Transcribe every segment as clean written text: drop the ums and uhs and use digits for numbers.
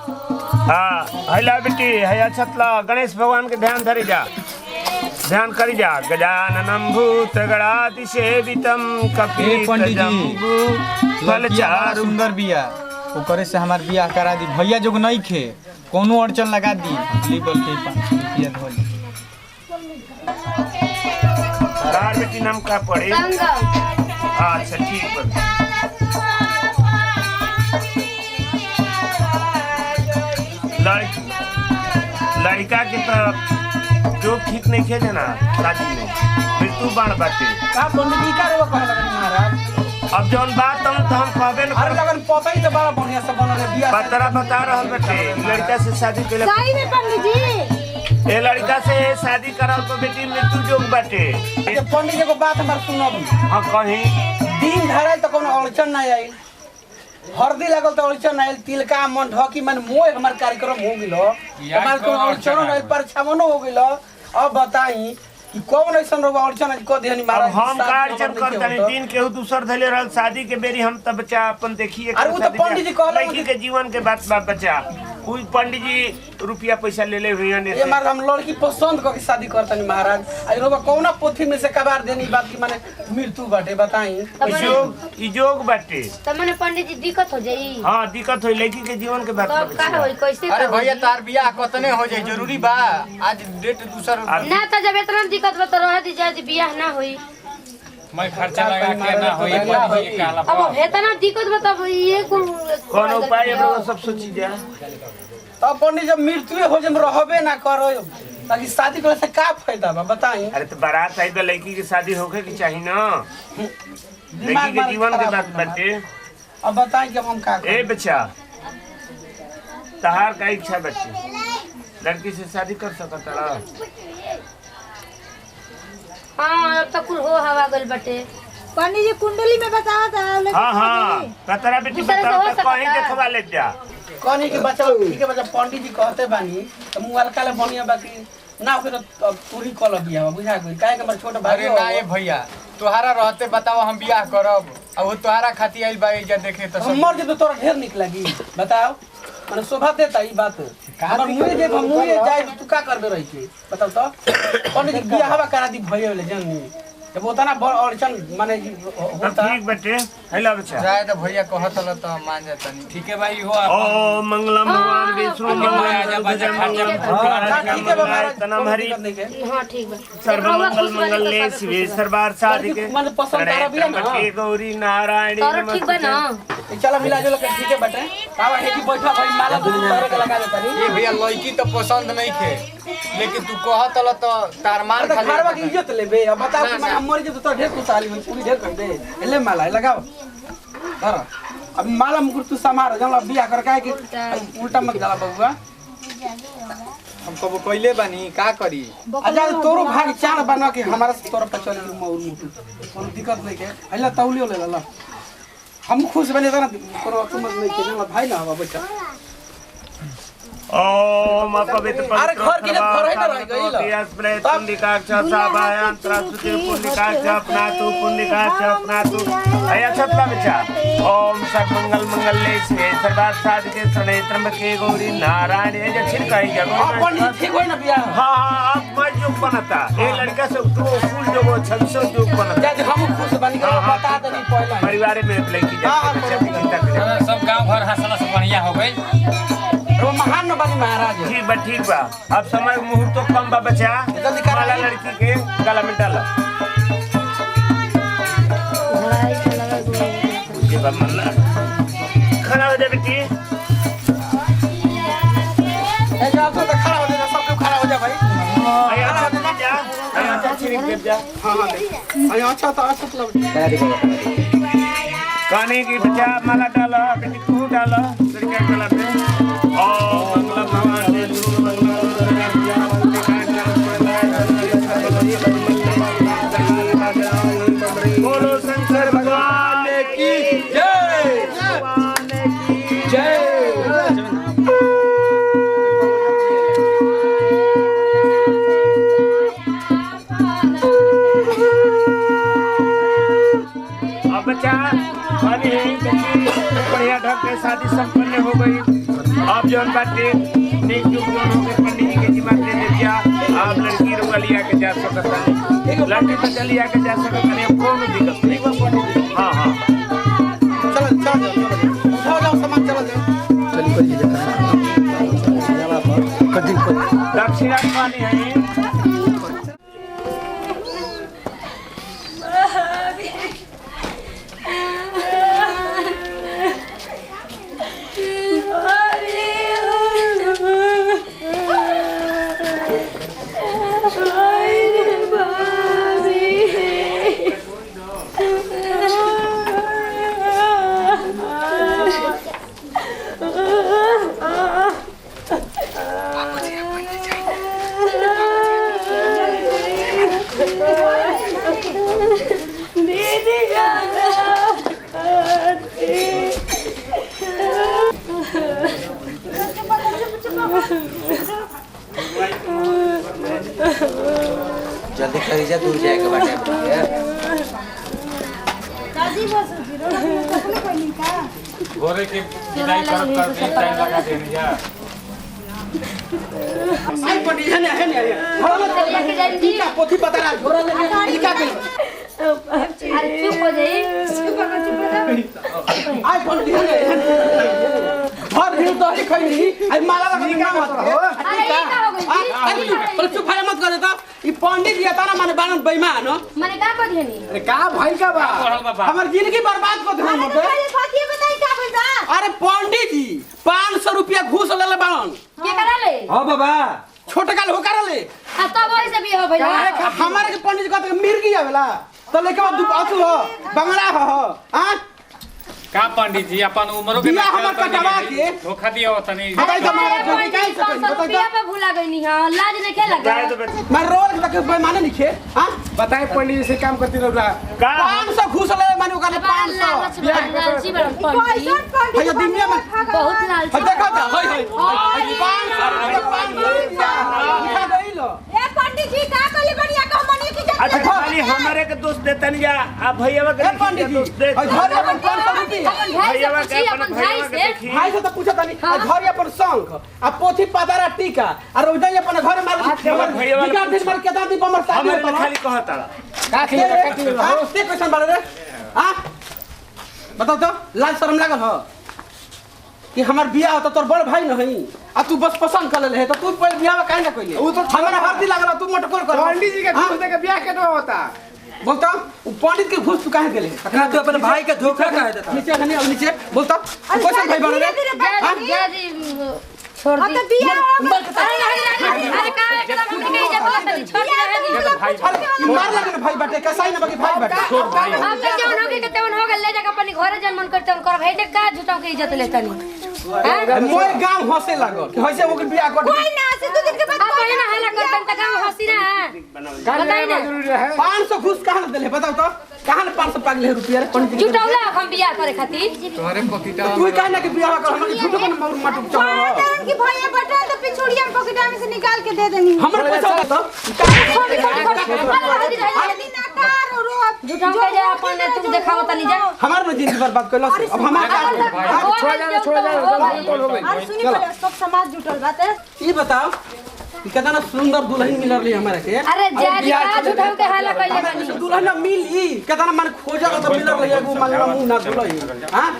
हाँ हैला बेटी है छतला गणेश भगवान के ध्यान धरी जा ध्यान करी जा गजाननम भूत गणाधिसेवितम कपितजम्बू फलचारु सुंदर बिया ओकरे से हमार बियाह करा दी भैया जोग नहीं खे कोनो अड़चन लगा दी लेबल के 5 रुपया धोली तार बेटी नाम का पड़े अच्छा ठीक है लड़का के तो जो ठीक नहीं खेले ना शादी में मृत्यु बाण बाटे का पंडित जी का रे कहे लगन महाराज अब जौन बात हम तो हम कहबे न अरे लगन पता ही तो बड़ा बढ़िया से बनल है बियाह बतरा बता रहल बेटे लड़का से शादी केले सही में पंडित जी ए लड़का से शादी कराल तो बेटी मृत्यु जोग बाटे ये पंडित जी को बात हमार सुनब हां कहीं दिन धराई तो कोनो अड़चन नहीं आई हरदी लागल तो अड़चन नहीं तिलका मन ढकी मन मोय हमार कार्यक्रम हो गेलो हमार कोनो अड़चन नहीं परीक्षामनो हो गेलो अब बताई कि कौन ऐसा रोग अड़चन को देहनी महाराज हम का अड़चन करतनी दिन केहू दूसर धले रहल शादी के बेरी हम तब बच्चा अपन देखिए अरे वो तो पंडित जी कहले लड़की के जीवन के बात बा बच्चा कोई पंडित जी रुपया पैसा ले ले हुए ने ये मार हम लड़की पसंद करके शादी करतनी महाराज आई रोबा कौना पोथी में से कबार देनी बात की माने मृत्यु बाटे बताई जोग बाटे त माने पंडित जी दिक्कत हो जाई हां दिक्कत होई लड़की के जीवन के बात तब का होई कैसे अरे भैया तार बियाह कतने हो जाई जरूरी बा आज डेट दूसर ना त जब इतना दिक्कत बा त रह दी जाए बियाह ना होई मैं खर्चा लगा के ना होई पंडित जी कहला अब इतना दिक्कत बा तब ये कौन उपाय है वो सब सोची जा तब पंडित जब मृत्यु हो जम रहबे ना करो ताकि शादी करे से का फायदा बा बताई अरे तो बारात आई तो लड़की की शादी होके की चाहिए ना लड़की के जीवन के बात बाटे अब बताई कि हम का ए बच्चा तहार का इच्छा बच्चे लड़की से शादी कर सकता है हां अब तक कुल हो हवा गल बटे पंडित जी कुंडली में बताओ तो हां हां कतरा बेटी बताओ तो कहीं देखवा ले जा कहनी के बच्चा ठीक है बच्चा पंडित जी कहते बानी तो मुंह काले बनिया बाकी ना फिर पूरी कल बिया बुझा गई काहे के हमर छोट भाई अरे ना ये भैया तोहारा रहते बताओ हम बियाह करब अब वो तोहारा खाती आइल बा इज्जत देखे तो हम मर जे तो तोरा ढेर निक लगी बताओ माने शोभा देता ई बात हमर मुंह जे मुंह जाए तू का करबे रही के बताओ तो पंडित जी बियाह हवा करा दी भइयो ले जननी जब उतना बड़ अड़चन माने होता ठीक बेटे हेला बच्चा जाए तो भैया कहत ल तो मान जातनी ठीक है भाई हो ओ मंगलम भगवान विष्णु ठीक है महाराज तनम हरि हां ठीक बा सर्व मंगल मंगले शिवे सर्वार साधिके मन पसंद तारा बिया ना के गौरी नारायणी और ठीक बा ना चलो मिला जो के ठीक है बेटा बाबा हे की बैठा भाई माला दूध तोरे के लगा देता ये भैया लड़की तो पसंद नहीं थे लेकिन तू कहत ल तो तार मार तो खाली घरवा की इज्जत लेबे अब बताओ कि मैं मर जे तो ढेर खुशहाली में पूरी ढेर कर दे ले माला लगाओ धर अब माला मुकुट तू समार जला बियाह कर काहे कि उल्टा मत जाला बबुआ हम कबो कइले बानी का करी अच्छा तोरो भाग चार बना के हमारा से तोरा पर चल मोर मुकुट कोनो दिक्कत नहीं के हल्ला तौलियो ले ला हम खुश बने तो ना तोरो तुम नहीं के ना भाई ना हवा बेटा ओम पवित्र अरे घर के घर है ना रह गई यस प्रेत पुंडिकाक्ष साबायां त्रासुति पुंडिकाक्ष अपनातु पुंडिकाक्ष अपनातु अया छतला बच्चा ओम सर्वमंगल मंगले शिवे सर्वार्थ साधिके शरणे त्र्यंबके गौरी नारायण ये जो छिड़काई गया अपन ठीक होई ना बियाह हां हां अब मैं जो बनता ये लड़का से तो फूल जो वो 600 जो बनता जब हम खुश बन गए बता दनी पहले परिवार में लड़की जाती बच्चा की चिंता करे सब गांव भर हंसला से बढ़िया हो गई वो महान न बनी महाराज ठीक बा अब समय मुहूर्त तो कम बा बच्चा माला लड़की के गला में डाला खड़ा हो जा बेटी जा तो खड़ा हो जा सब खड़ा हो जा भाई अच्छा छिड़क जा हां अच्छा तो काने की बच्चा माला डाला बेटी तू डाला लड़का गला में ओम मंगलम भगवान विष्णु बोलो शंकर भगवान की जय भगवान की जय अब बच्चा बढ़िया ढंग से शादी संपन्न हो गई। आप जो बाटे नेक जो होके पंडित जी के जिम्मा दे दीजिए। आप लड़की रुका लिया के जा सकता है, लड़की तो चलिया के जा सकता है, कोनो दिक्कत नहीं। हाँ हाँ चलो उठाओ जाओ सामान चलो दक्षिणा पानी है। जल्दी करी जा, दूर जाएगा बाटे। दादी बस जीरो कपड़े पहनी का गोरे के विदाई करब कर दी, टाइम लगा देनी जा। आई पंडित है ने घर में टीका पोथी पता ना झोरा ले टीका के अरे चुप हो जाई। आई पंडित है घर भी तो ही खैनी आई माला लगा के काम होता है। अरे ये का हो गई? आई पर चुप मत कर देता। ई पंडित जी ता ना माने बानन बेईमान हो। मने का कर दिहनी? अरे का भाई का बा पढ़ल बाबा। हमर जिंदगी बर्बाद कर देन मत। पहले फातिया बताई का बोलता अरे पंडित जी 500 रुपया घूस ले बानन। के करा ले? हां बाबा छोटका हो कर ले। आ तब वही से भी हो भइला। हमारे के पंडित कहते मिर्गी आवेला तो लेके बाद अथु हो बंगला हो हां का पंडित जी अपन उम्र के बिया हमर कटवा के धोखा दिया तनी। बताई तो मारा अरे काहे से पंडित, 500 रुपया पे भूला गईनी हां। लाज नहीं के लगा? जाए तो बेटा मैं रोल तक बेईमाने लिखे हां बताए पंडित जी से काम करती रहा का 500 घूस ले माने ओकरा 500 लालची बड़ पंडित। भैया दुनिया में बहुत लालची। देखो तो होय होय 500 लिखा गइलो। ए पंडित जी का कहली बढ़िया का मनी की अच्छा खाली हमारे के दोस्त देतन या आप भैया ए के पंडित जी दोस्त दे घर अपन 500 रुपया अपन भाई से पूछी, अपन भाई से। भाई से तो पूछा तनी घर अपन शंख आ पोथी पातारा टीका आ रोजाई अपन घर मार भैया वाला बिगाड़ दिन मार केदा दी बमर साहब हमारे लिए खाली कहता का खिले ते क्वेश्चन बारे रे हां बताओ तो लाज शर्म लागल हो कि हमार बियाह होता तोर बड़ भाई नहीं आ तू बस पसंद कर ले तो तू पहले बियाह में काहे ना कइले वो तो हमारा हरदी लागल तू मटकोर कर पंडित जी के हाँ? घूस दे के ब्याह केना होता। बोलता वो पंडित के घूस तू काहे गेले अपना तो अपने भाई का धोखा काहे देता। नीचे नहीं अब नीचे बोलता क्वेश्चन भाई बन रे हाँ? जी छोड़ दी। तो बिया अरे का एकदम हमने के इज्जत करत छोड़ दे रहे दी। भाई अरे मार लगे ना भाई बाटे कैसा ही ना बाकी भाई बाटे अब तो जवन हो गई के तेवन हो गल ले जाके अपन घरे जन मन करते उनकर भाई देख का झूठा के इज्जत लेतनी। मोए गांव हंसे लागल कि हइसे ओके बियाह कर कोई ना से 2 दिन के बाद आप पहले ना हल्ला करतन त गांव हंसी ना बताई ना। जरूरी है 500 घूस कहां देले बताओ तो कहां 500 पागल है रुपया रे पंडित जी झूठौला हम बियाह करे खातिर। तोहरे पतिता तू काहे ना कि बियाह कर हम झूठ को मर मट चल कारण की भैया बटा तो पिछुड़िया पॉकेट में से निकाल के दे देनी हमर पैसा तो झूठा के जा अपन तुम देखाओ तनी जा। हमार में जिंदगी बर्बाद कइलो अब हमार का छोड़ जाओ कौन हो गई। और सुनी पहले सब समाज जुटल बात है ई बताओ कि कितना सुंदर दुल्हन मिल रही हमारे के अरे जादी का झूठा के हल्ला कइले बानी। दुल्हन मिली कितना मन खोजा तो मिल रही है वो मंगला मुंह ना दुल्हन हां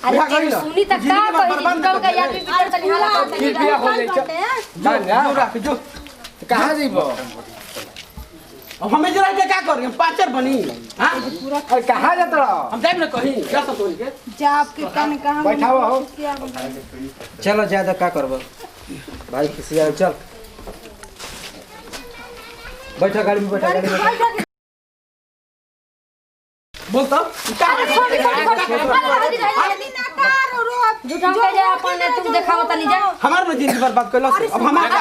अरे तेरी सुनी त का कहि झूठा के याद भी बिगड़ तनी हल्ला करतनी। बियाह हो जाए जो रख जो कहां जीबो अब हमें जरा के क्या करें पाचर बनी हां और कहां जात रहो हम जाब ना कहीं क्या सब बोल के जाप के कान कहां बैठाओ हो चलो ज्यादा का करबो भाई खिसिया चल बैठा गाड़ी में बैठा गाड़ी में बोलता झूठा के जा अपन तुम देखाओ तनी जा। हमार में जिंदगी बर्बाद कइलो अब हमार का